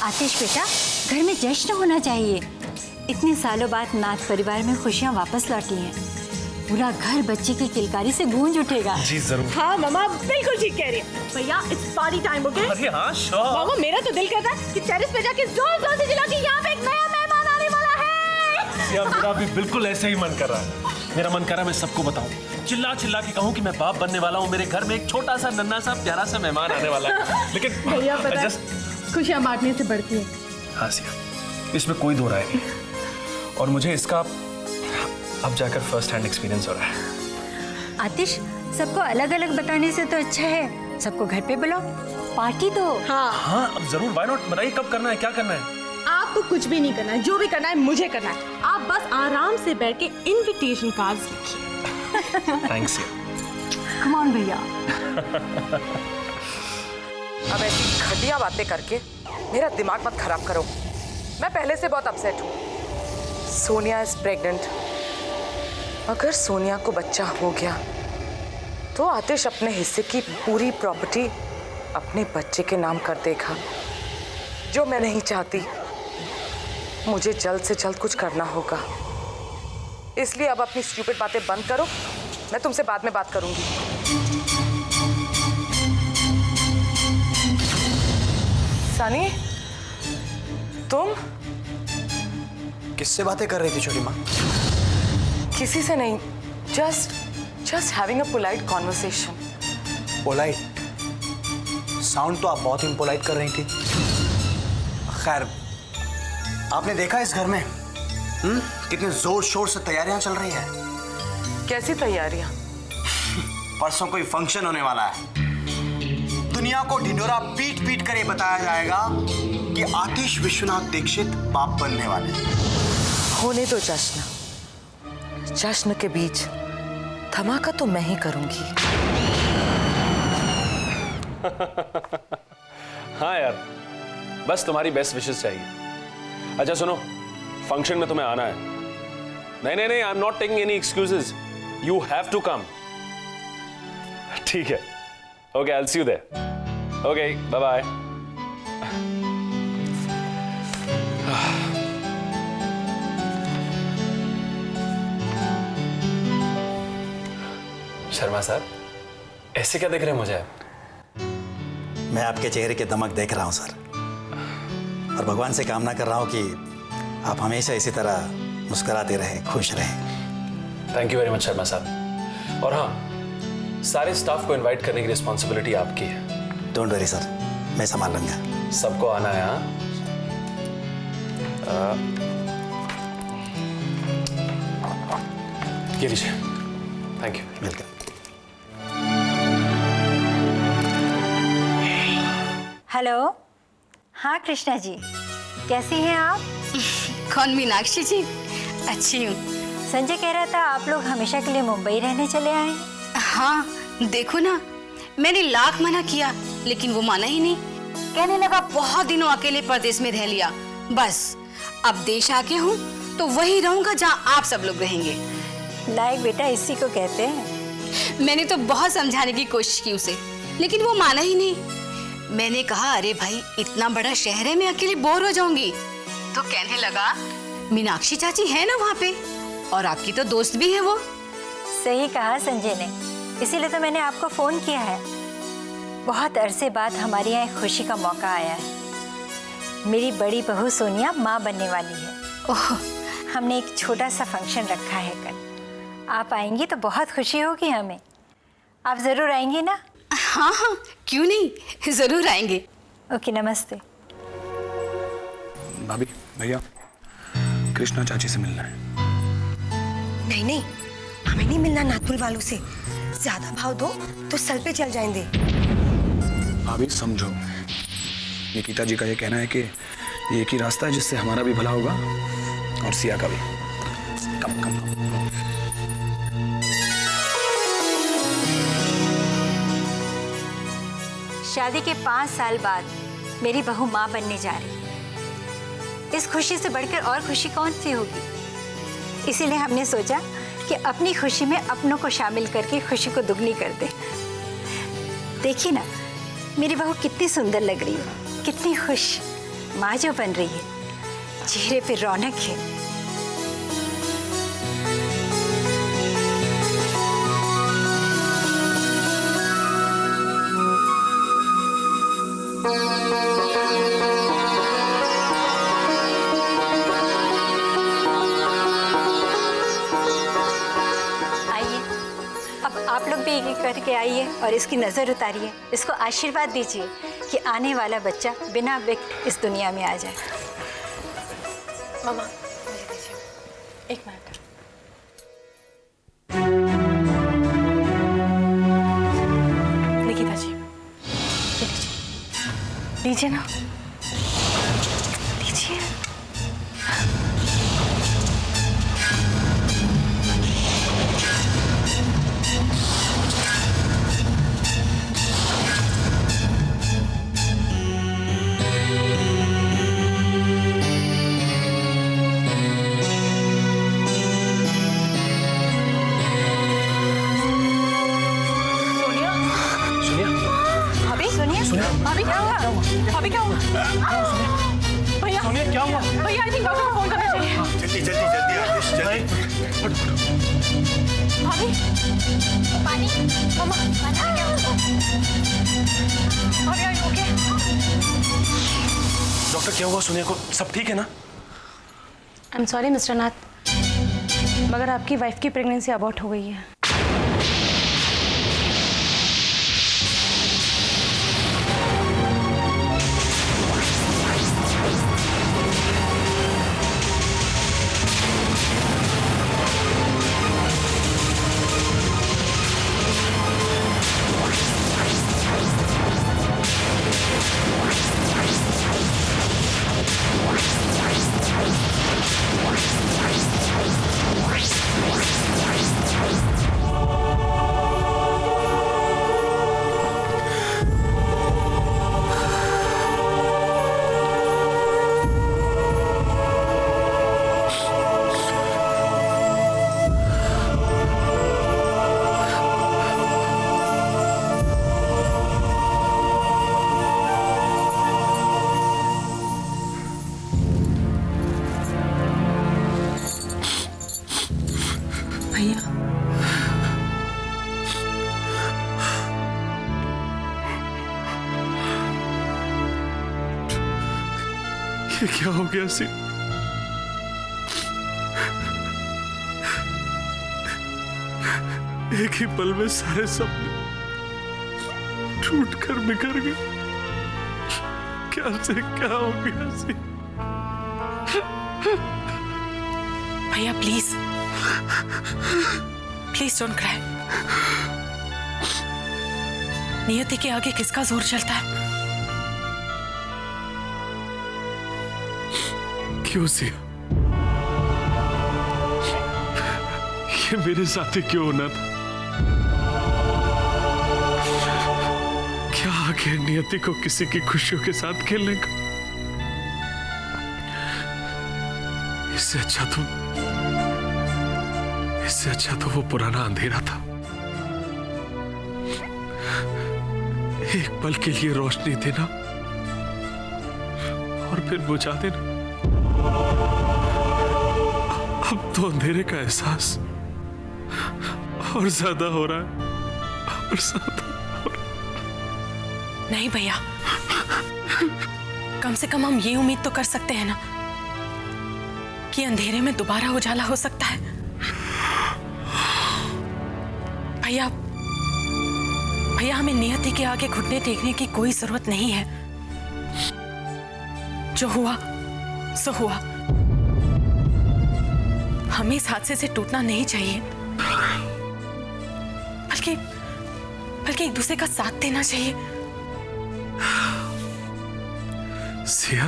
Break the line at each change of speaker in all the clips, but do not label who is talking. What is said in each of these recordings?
आतिश बेटा, घर में जश्न होना चाहिए। इतने सालों बाद नाथ परिवार में खुशियाँ वापस लौटी हैं। पूरा घर बच्चे की किलकारी से गूंज उठेगा।
जी जरूर।
हाँ मामा बिल्कुल ठीक कह रही है। भैया इट्स पार्टी टाइम, ओके?
अरे हाँ श्योर।
मामा मेरा तो दिल कहता है कि टेरेस पे जाके जोर जोर से चिल्ला के यहाँ पे एक नया मेहमान आने वाला है।
यार मेरा भी बिल्कुल ऐसा ही मन कर रहा है। मेरा मन कर रहा है मैं सबको बताऊं, चिल्ला चिल्ला के कहूं कि मैं बाप बनने वाला हूं, मेरे घर में एक छोटा सा नन्हा सा प्यारा सा मेहमान आने वाला है। लेकिन
भैया पता है, खुशियाँ बांटने से बढ़ती है।
हाँ सिया, इसमें कोई दो राय नहीं। और मुझे इसका अब जाकर फर्स्ट हैंड एक्सपीरियंस हो रहा है।
आतिश, सबको अलग अलग बताने से तो अच्छा है सबको घर पे बुलाओ, पार्टी दो।
हाँ अब जरूर, व्हाई नॉट। बताइए कब करना है, क्या करना है?
आपको कुछ भी नहीं करना है, जो भी करना है मुझे करना है। आप बस आराम से बैठ के इनविटेशन कार्ड्स लिखिए।
थैंक्स यार।
कम ऑन भैया।
अब ऐसी घटिया बातें करके मेरा दिमाग मत खराब करो। मैं पहले से बहुत अपसेट हूँ। Sonia is pregnant. अगर सोनिया को बच्चा हो गया तो आतिश अपने हिस्से की पूरी प्रॉपर्टी अपने बच्चे के नाम कर देगा, जो मैं नहीं चाहती। मुझे जल्द से जल्द कुछ करना होगा। इसलिए अब अपनी स्टूपिड बातें बंद करो। मैं तुमसे बाद में बात करूंगी। सनी, तुम
किससे बातें कर रही थी छोटी माँ?
किसी से नहीं, just having a polite conversation.
Polite? Sound तो आप बहुत इम्पोलाइट कर रही थी। खैर, आपने देखा इस घर में कितने जोर शोर से तैयारियां चल रही है।
कैसी तैयारियां?
परसों कोई फंक्शन होने वाला है। दुनिया को ढिंढोरा पीट पीट कर ये बताया जाएगा कि आतिश विश्वनाथ दीक्षित बाप बनने वाले हैं।
होने दो जश्न। जश्न के बीच धमाका तो मैं ही करूंगी।
हाँ यार, बस तुम्हारी बेस्ट विशेस चाहिए। अच्छा सुनो, फंक्शन में तुम्हें आना है। नहीं नहीं नहीं, I am not taking any excuses, you have to come. ठीक है, okay, I will see you there. Okay, bye bye. Sharma साहब, ऐसे क्या देख रहे हैं मुझे आप?
मैं आपके चेहरे के दमक देख रहा हूं सर, और भगवान से कामना कर रहा हूं कि आप हमेशा इसी तरह मुस्कुराते रहें, खुश रहें।
Thank you very much Sharma साहब। और हाँ, सारे स्टाफ को इनवाइट करने की रिस्पॉन्सिबिलिटी आपकी है।
डोंट वरी सर, मैं संभाल लूंगा।
सबको आना है। हाँ, ये लीजिए। Thank you.
वेलकम।
हेलो, हाँ कृष्णा जी, कैसी हैं आप?
कौन? मीनाक्षी जी, अच्छी हूँ।
संजय कह रहा था आप लोग हमेशा के लिए मुंबई रहने चले आए।
हाँ देखो ना, मैंने लाख मना किया लेकिन वो माना ही नहीं। कहने लगा बहुत दिनों अकेले परदेश में रह लिया, बस अब देश आके हूँ तो वही रहूंगा जहाँ आप सब लोग रहेंगे।
लायक बेटा इसी को कहते हैं।
मैंने तो बहुत समझाने की कोशिश की उसे, लेकिन वो माना ही नहीं। मैंने कहा अरे भाई इतना बड़ा शहर है, मैं अकेले बोर हो जाऊंगी। तो कहने लगा मीनाक्षी चाची है ना वहाँ पे, और आपकी तो दोस्त भी है वो।
सही कहा संजय ने, इसीलिए तो मैंने आपको फोन किया है। बहुत अरसे बाद हमारे यहाँ एक खुशी का मौका आया है। मेरी बड़ी बहू सोनिया माँ बनने वाली है।
ओह,
हमने एक छोटा सा फंक्शन रखा है कल। आप आएंगी तो बहुत खुशी होगी हमें। आप जरूर आएंगी ना?
हाँ हाँ, क्यों नहीं, जरूर आएंगे।
ओके, नमस्ते।
भाभी, भैया, कृष्णा चाची से मिलना है।
नहीं नहीं, हमें नहीं मिलना नाथपुर वालों से। ज्यादा भाव दो तो सल पे चल जाएंगे।
भाभी समझो, निकिता जी का ये कहना है कि ये एक ही रास्ता है जिससे हमारा भी भला होगा और सिया का भी। कम कम।
शादी के 5 साल बाद मेरी बहू माँ बनने जा रही है। इस खुशी से बढ़कर और खुशी कौन सी होगी? इसीलिए हमने सोचा कि अपनी खुशी में अपनों को शामिल करके खुशी को दुगनी कर दे। देखिए ना, मेरी बहू कितनी सुंदर लग रही है, कितनी खुश। माँ जो बन रही है, चेहरे पे रौनक है। आप लोग भी ये करके आइए और इसकी नज़र उतारिए, इसको आशीर्वाद दीजिए कि आने वाला बच्चा बिना विघ्न इस दुनिया में आ जाए।
मामा मुझे दीजिए 1 मिनट। निकिता जी ये लीजिए, लीजिए ना, लीजिए।
भाभी क्या हुआ? भाभी क्या हुआ? भैया
सोनिया क्या हुआ?
भैया आई थिंक डॉक्टर को फोन करना चाहिए।
जल्दी जल्दी जल्दी आदेश जल्दी।
भाभी पानी मम्मा पानी क्या हुआ? भाभी ओके?
डॉक्टर क्या हुआ सोनिया को? सब ठीक है ना?
आई एम सॉरी मिस्टर नाथ, मगर आपकी वाइफ की प्रेगनेंसी अबॉर्ट हो गई है।
ये क्या हो गया सी? एक ही पल में सारे सपने टूट कर बिखर गए। क्या से क्या हो गया सी?
भैया प्लीज प्लीज डोंट क्राई। नियति के आगे किसका जोर चलता है?
क्यों सिया? ये मेरे साथ ही क्यों होना था? क्या आगे नियति को किसी की खुशियों के साथ खेलने का? इससे अच्छा तो वो पुराना अंधेरा था। एक पल के लिए रोशनी देना और फिर बुझा देना। अब तो अंधेरे का एहसास और ज्यादा हो रहा है और ज्यादा हो रहा है।
नहीं भैया, कम से कम हम ये उम्मीद तो कर सकते हैं ना कि अंधेरे में दोबारा उजाला हो सकता है। भैया भैया हमें नियति के आगे घुटने टेकने की कोई जरूरत नहीं है। जो हुआ सो हुआ। हमें इस हादसे से टूटना नहीं चाहिए, बल्कि एक दूसरे का साथ देना चाहिए।
सिया,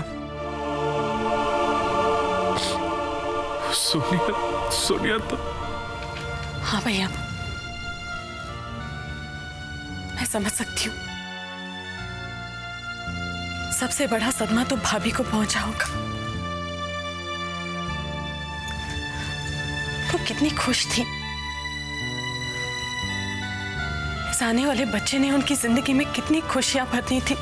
सोनिया तो।
हाँ भैया, मैं समझ सकती हूँ। सबसे बड़ा सदमा तो भाभी को पहुंचा होगा। वो कितनी खुश थी। इस आने वाले बच्चे ने उनकी जिंदगी में कितनी खुशियां भरनी थी।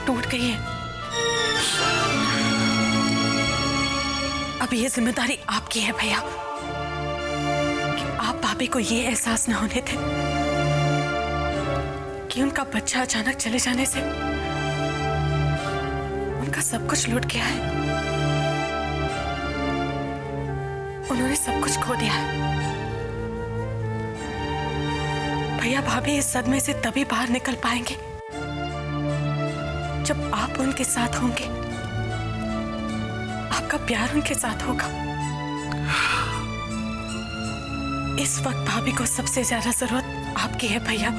टूट गई है। अब ये जिम्मेदारी आपकी है भैया कि आप भाभी को ये एहसास न होने दें कि उनका बच्चा अचानक चले जाने से उनका सब कुछ लूट गया है। उन्होंने सब कुछ खो दिया है। भैया भाभी इस सदमे से तभी बाहर निकल पाएंगे जब आप उनके साथ होंगे, आपका प्यार उनके साथ होगा। इस वक्त भाभी को सबसे ज्यादा जरूरत आपकी है भैया।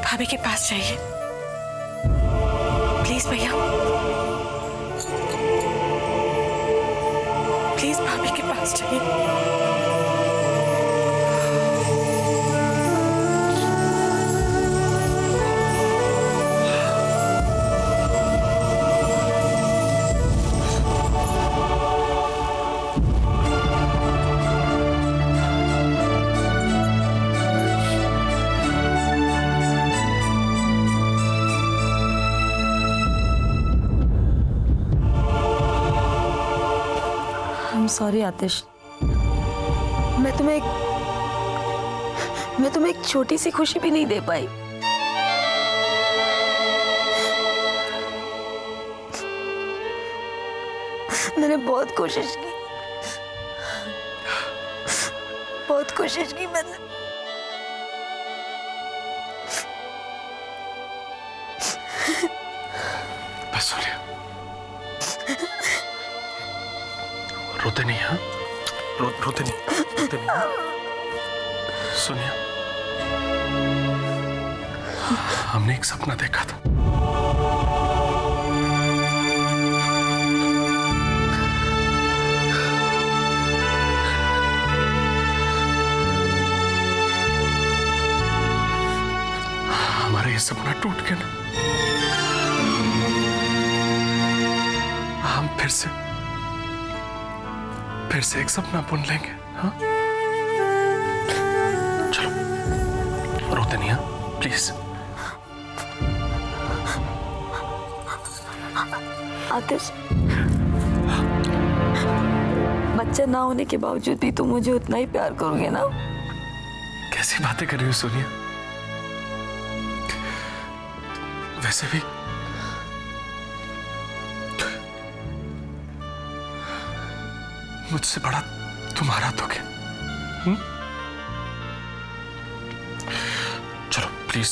भाभी के पास जाइए प्लीज भैया, प्लीज भाभी के पास जाइए।
सॉरी आतिश, मैं तुम्हें एक छोटी सी खुशी भी नहीं दे पाई। मैंने बहुत कोशिश की मैंने।
बस सोनिया, रोते नहीं, हाँ? रोते नहीं सोनिया। हमने एक सपना देखा था। हमारा ये सपना टूट गया ना, हम फिर से एक सपना बुन लेंगे। हाँ, चलो रोते नहीं, हाँ प्लीज।
आतिश, बच्चा ना होने के बावजूद भी तुम मुझे उतना ही प्यार करोगे ना?
कैसी बातें कर रही हो सोनिया? वैसे भी मुझसे बड़ा तुम्हारा तो क्या? चलो प्लीज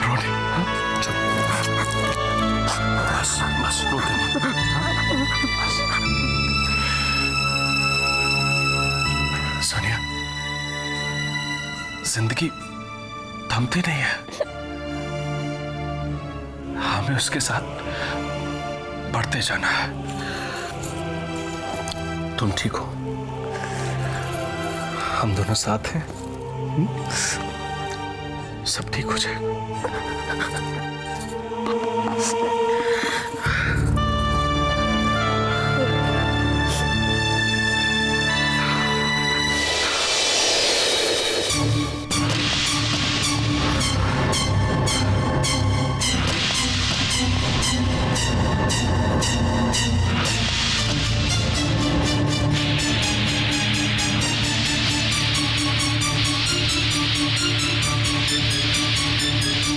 रो नहीं, हाँ? चलो बस रोते नहीं, बस। सोनिया, जिंदगी थमती नहीं है, हमें उसके साथ बढ़ते जाना है। तुम ठीक हो, हम दोनों साथ हैं, सब ठीक हो जाएगा।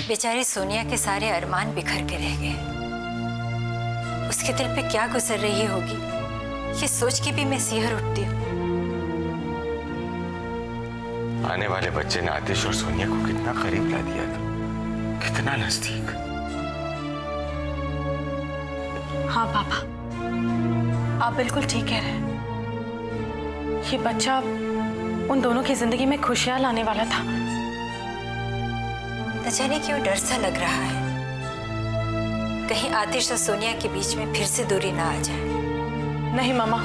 बेचारी सोनिया के सारे अरमान बिखर के रह गए। उसके दिल पे क्या गुजर रही होगी, ये सोच के भी मैं सिहर उठती हूँ।
आने वाले बच्चे ने आतिश और सोनिया को कितना करीब ला दिया था, कितना नजदीक।
हाँ पापा, आप बिल्कुल ठीक कह रहे हैं। ये बच्चा उन दोनों की जिंदगी में खुशियां लाने वाला था।
न जाने क्यों डर सा लग रहा है, कहीं आतिश और सोनिया के बीच में फिर से दूरी ना आ जाए।
नहीं मामा,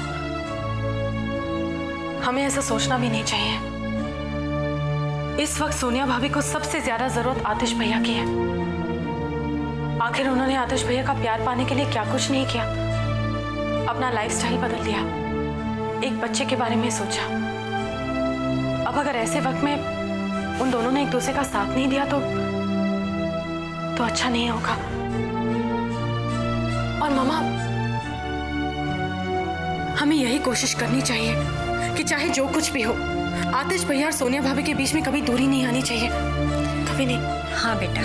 हमें ऐसा सोचना भी नहीं चाहिए। इस वक्त सोनिया भाभी को सबसे ज्यादा जरूरत आतिश भैया की है। आखिर उन्होंने आतिश भैया का प्यार पाने के लिए क्या कुछ नहीं किया, अपना लाइफस्टाइल बदल दिया, एक बच्चे के बारे में सोचा। अब अगर ऐसे वक्त में उन दोनों ने एक दूसरे का साथ नहीं दिया तो तो अच्छा नहीं होगा। और मामा, हमें यही कोशिश करनी चाहिए कि चाहे जो कुछ भी हो, आतिश भैया और सोनिया भाभी के बीच में कभी दूरी नहीं आनी चाहिए, कभी नहीं।
हाँ बेटा।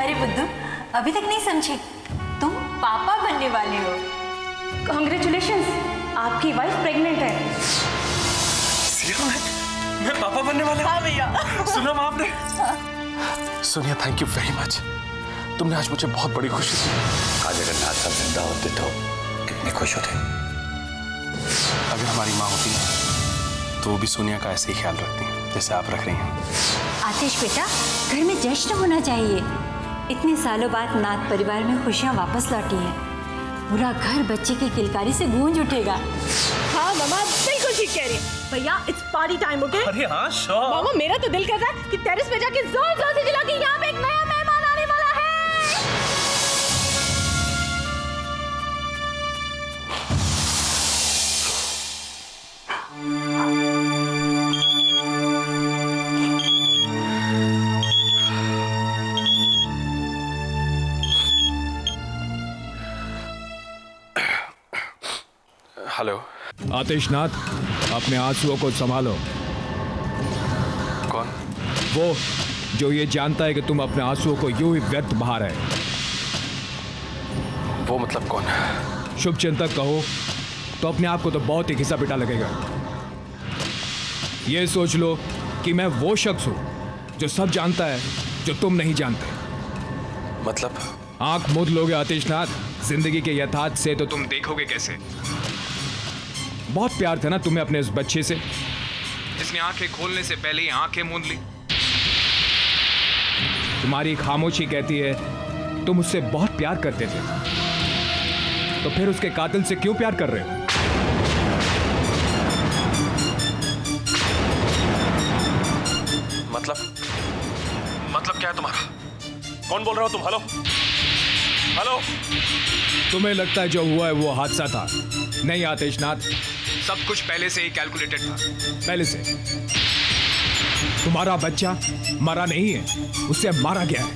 अरे बुद्धू, अभी तक नहीं समझी? तुम पापा बनने वाले हो।
कांग्रेचुलेशंस, आपकी वाइफ प्रेग्नेंट है।
सिया, मैं पापा बनने वाला हूँ।
हाँ भैया।
सुना माँ आपने? Sonia, thank you very much. तुमने आज मुझे बहुत बड़ी खुशी दी।
आज अगर नाथ साहब जिंदा होते तो कितने खुश होते।
अगर हमारी माँ होती तो वो भी सोनिया का ऐसे ही ख्याल रखती जैसे आप रख रही हैं।
आतिश बेटा, घर में जश्न होना चाहिए। इतने सालों बाद नाथ परिवार में खुशियाँ वापस लौटी हैं। पूरा घर बच्चे की किलकारी से गूंज उठेगा।
हाँ मामा, बिल्कुल ठीक कह रही है। भैया, इट्स पार्टी टाइम, ओके?
अरे हाँ, श्योर।
मामा, मेरा तो दिल कर रहा है कि टेरेस पे जाके जोर जोर से चिल्ला के यहाँ पे एक नया मेहमान आने वाला है।
हेलो।
आतिशनाथ, अपने आंसुओं को संभालो।
कौन?
वो जो ये जानता है कि तुम अपने आंसुओं को यूं ही व्यर्थ बहा रहे।
वो मतलब कौन?
शुभ चिंतक कहो तो अपने आप को तो बहुत ही घिसा पिटा लगेगा। ये सोच लो कि मैं वो शख्स हूं जो सब जानता है जो तुम नहीं जानते।
मतलब?
आंख मूंद लोगे आतिशनाथ, जिंदगी के यथार्थ से तो तुम देखोगे कैसे। बहुत प्यार था ना तुम्हें अपने उस बच्चे से, जिसने आंखें खोलने से पहले ही आंखें मूंद ली। तुम्हारी खामोशी कहती है तुम उससे बहुत प्यार करते थे, तो फिर उसके कातिल से क्यों प्यार कर रहे हो?
मतलब क्या है तुम्हारा? कौन बोल रहे हो तुम? Hello hello.
तुम्हें लगता है जो हुआ है वो हादसा था? नहीं आतिशनाथ, सब कुछ पहले से ही कैलकुलेटेड था। पहले से। तुम्हारा बच्चा मरा नहीं है, उसे मारा गया है।